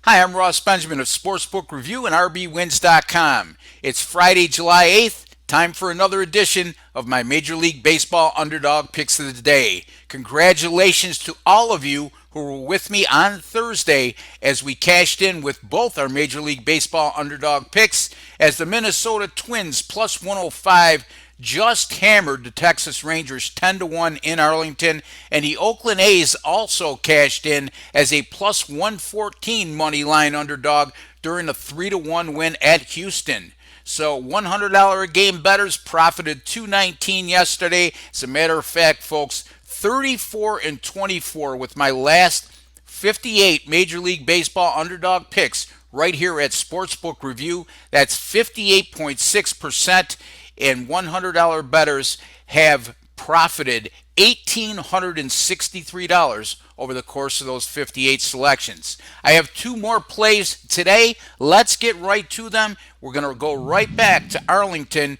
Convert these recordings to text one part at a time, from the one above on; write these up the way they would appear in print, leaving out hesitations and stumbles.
Hi, I'm Ross Benjamin of Sportsbook Review and RBWins.com. It's Friday, July 8th. Time for another edition of my Major League Baseball Underdog Picks of the Day. Congratulations to all of you who were with me on Thursday as we cashed in with both our Major League Baseball Underdog picks as the Minnesota Twins plus 105 just hammered the Texas Rangers 10-1 in Arlington, and the Oakland A's also cashed in as a plus 114 money line underdog during a 3-1 win at Houston. So $100 a game bettors profited $219 yesterday. As a matter of fact, folks, 34 and 24 with my last 58 Major League Baseball underdog picks right here at Sportsbook Review. That's 58.6%. And $100 bettors have profited $1,863 over the course of those 58 selections. I have two more plays today. Let's get right to them. We're going to go right back to Arlington,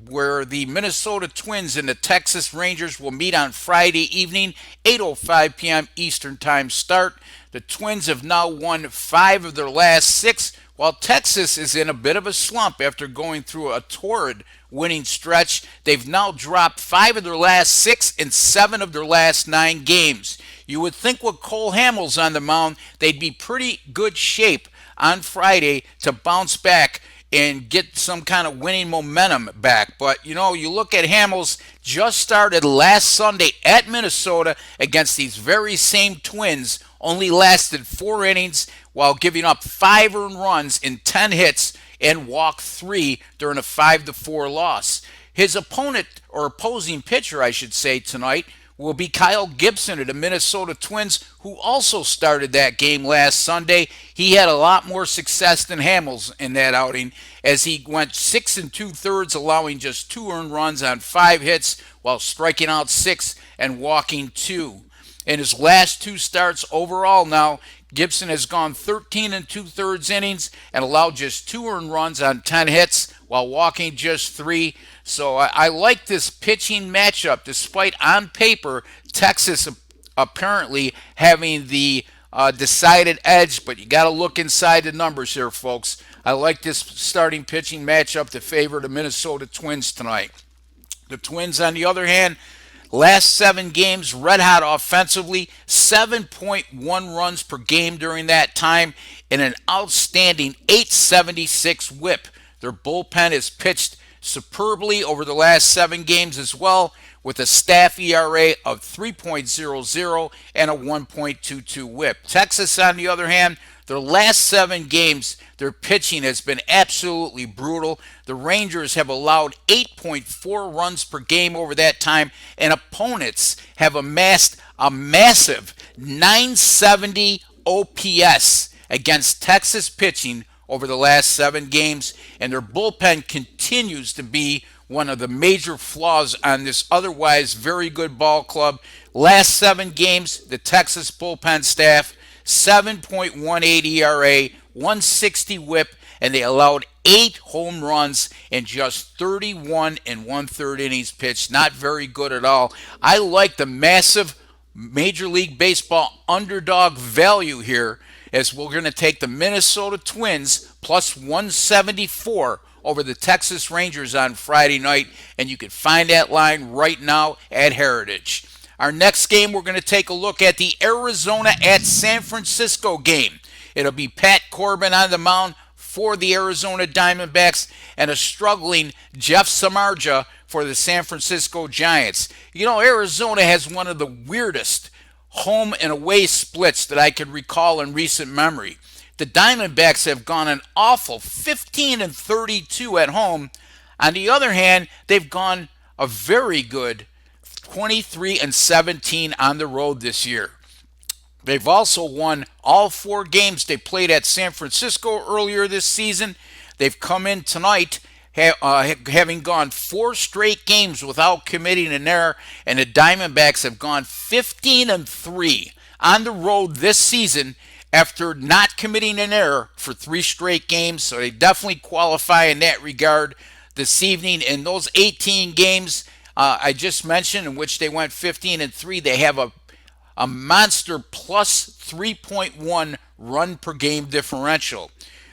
where the Minnesota Twins and the Texas Rangers will meet on Friday evening, 8:05 p.m. Eastern Time start. The Twins have now won 5 of their last 6, while Texas is in a bit of a slump after going through a torrid winning stretch. They've now dropped 5 of their last 6 and 7 of their last 9 games. You would think with Cole Hamels on the mound, they'd be pretty good shape on Friday to bounce back and get some kind of winning momentum back. But, you look at Hamels, just started last Sunday at Minnesota against these very same Twins, only lasted 4 innings while giving up 5 earned runs in 10 hits and walked 3 during a 5-4 loss. His opponent, or opposing pitcher, I should say, tonight will be Kyle Gibson of the Minnesota Twins, who also started that game last Sunday. He had a lot more success than Hamels in that outing, as he went 6 2/3, allowing just 2 earned runs on 5 hits while striking out 6 and walking 2. In his last 2 starts overall now, Gibson has gone 13 2/3 innings and allowed just 2 earned runs on 10 hits while walking just 3. So I like this pitching matchup, despite on paper Texas apparently having the decided edge, but you got to look inside the numbers here, folks. I like this starting pitching matchup to favor the Minnesota Twins tonight. The Twins, on the other hand, last 7 games, red hot offensively, 7.1 runs per game during that time, and an outstanding 876 whip. Their bullpen has pitched superbly over the last 7 games as well, with a staff ERA of 3.00 and a 1.22 whip. Texas, on the other hand, their last 7 games, their pitching has been absolutely brutal. The Rangers have allowed 8.4 runs per game over that time, and opponents have amassed a massive 970 OPS against Texas pitching over the last 7 games, and their bullpen continues to be one of the major flaws on this otherwise very good ball club. Last 7 games, the Texas bullpen staff, 7.18 ERA, 160 whip, and they allowed 8 home runs in just 31 1/3 innings pitched. Not very good at all. I like the massive Major League Baseball underdog value here, as we're going to take the Minnesota Twins plus 174 over the Texas Rangers on Friday night, and you can find that line right now at Heritage. Our next game, we're going to take a look at the Arizona at San Francisco game. It'll be Pat Corbin on the mound for the Arizona Diamondbacks and a struggling Jeff Samardzija for the San Francisco Giants. Arizona has one of the weirdest home and away splits that I can recall in recent memory. The Diamondbacks have gone an awful 15 32 at home. On the other hand, they've gone a very good 23 17 on the road this year. They've also won all 4 games they played at San Francisco earlier this season. They've come in tonight having gone 4 straight games without committing an error, and the Diamondbacks have gone 15 3 on the road this season after not committing an error for 3 straight games. So they definitely qualify in that regard this evening. In those 18 games I just mentioned, in which they went 15 3, they have a monster plus 3.1 run per game differential.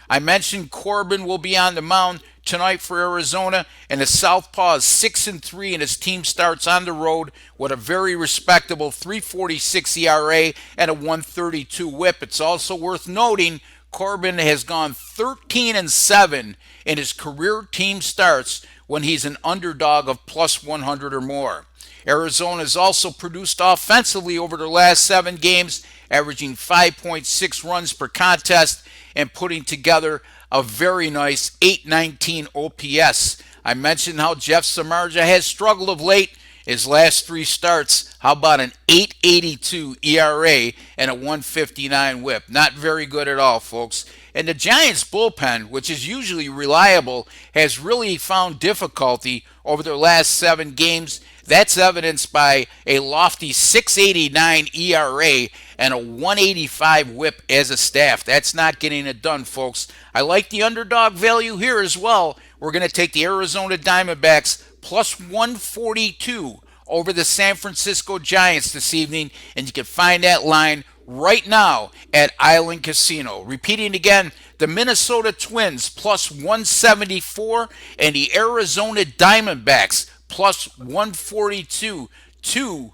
I mentioned Corbin will be on the mound tonight for Arizona, and the Southpaw is 6-3, and his team starts on the road with a very respectable 3.46 ERA and a 1.32 WHIP. It's also worth noting Corbin has gone 13-7 in his career team starts when he's an underdog of plus 100 or more. Arizona has also produced offensively over their last 7 games, averaging 5.6 runs per contest and putting together a very nice 819 OPS. I mentioned how Jeff Samardzija has struggled of late. His last 3 starts, how about an 8.82 ERA and a 1.59 WHIP? Not very good at all, folks. And the Giants bullpen, which is usually reliable, has really found difficulty over their last 7 games. That's evidenced by a lofty 6.89 ERA and a 1.85 WHIP as a staff. That's not getting it done, folks. I like the underdog value here as well. We're going to take the Arizona Diamondbacks plus 142 over the San Francisco Giants this evening, and you can find that line right now at Island Casino. Repeating again, the Minnesota Twins plus 174 and the Arizona Diamondbacks plus 142. 2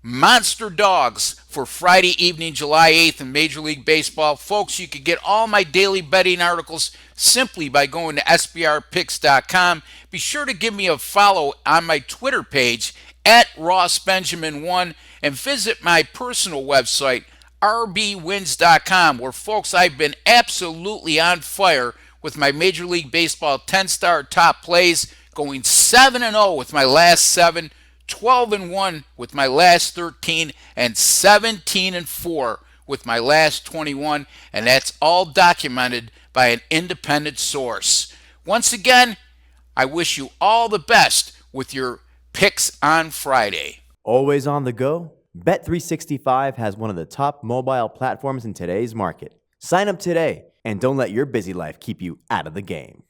monster dogs for Friday evening, July 8th in Major League Baseball. Folks, you can get all my daily betting articles simply by going to sbrpicks.com. Be sure to give me a follow on my Twitter page at RossBenjamin1 and visit my personal website, rbwins.com, where, folks, I've been absolutely on fire with my Major League Baseball 10-star top plays, going 7-0 with my last 7, 12-1 with my last 13, and 17-4 with my last 21, and that's all documented by an independent source. Once again, I wish you all the best with your picks on Friday. Always on the go? Bet365 has one of the top mobile platforms in today's market. Sign up today and don't let your busy life keep you out of the game.